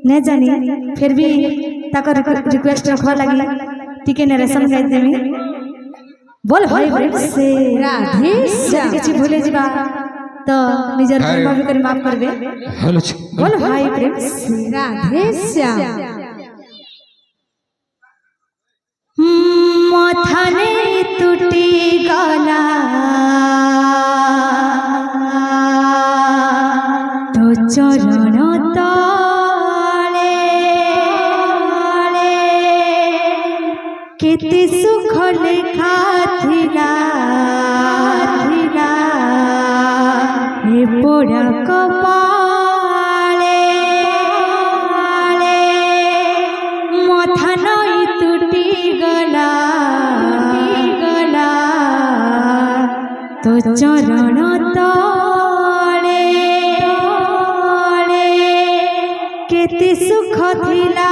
नहीं जानी फिर भी ताकर रिक्वेस्ट रखवा लगी टिके नरेशन गाई देमी बोल भाई प्रेम से राधे श्याम किछि भूले जीवा तो निजर कर्म भी कर माफ करबे बोल भाई प्रेम से राधे श्याम माथाने टूटी गला तो चरण केते सुख लेखा थिला हे पोड़ा कपाले माथा नई टूटी गला तो चरण तले केते सुख थिला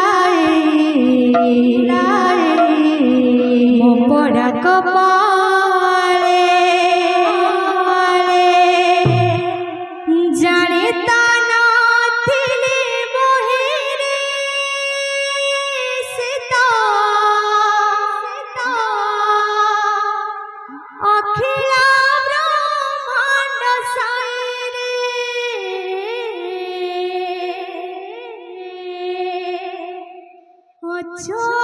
मोपड़ा कपाले जाने ताना थिले मोहिरे सीता अखिला ब्रह्मांड साईरे अच्छो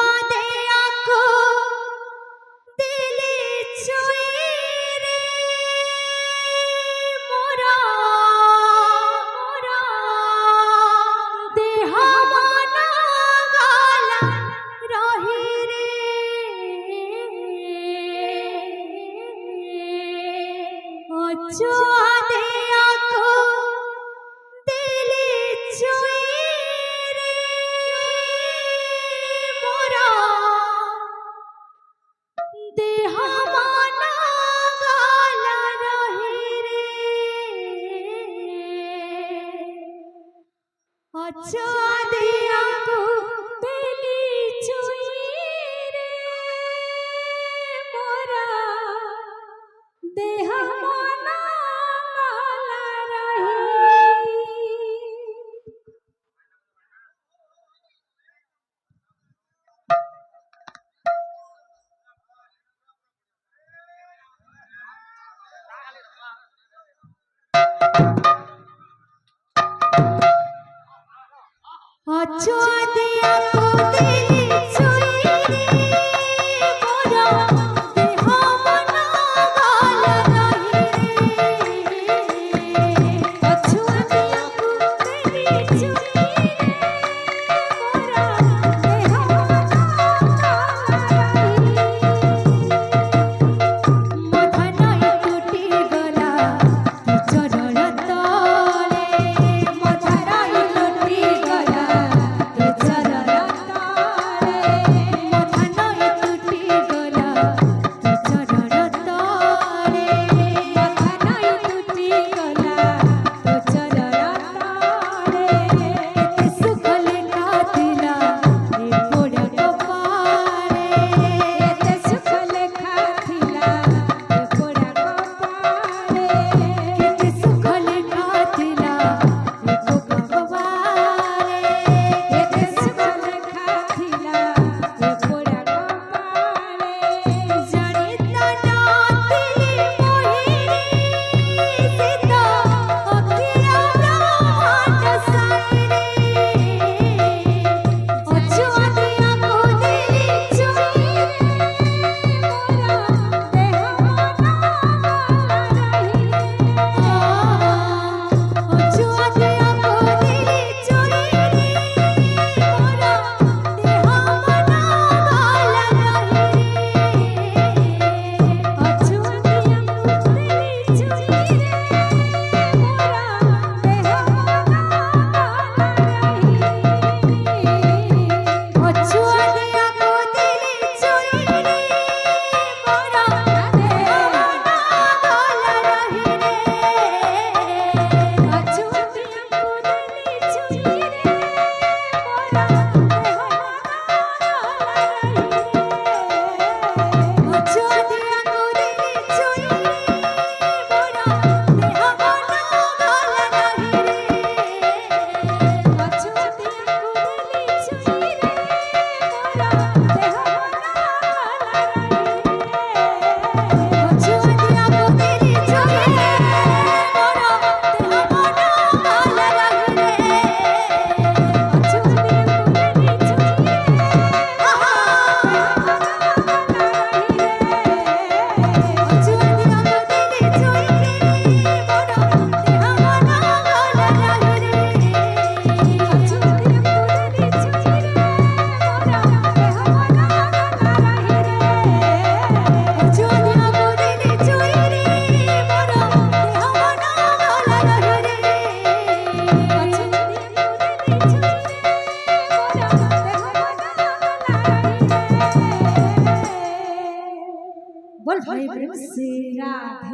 प्रेम से राधे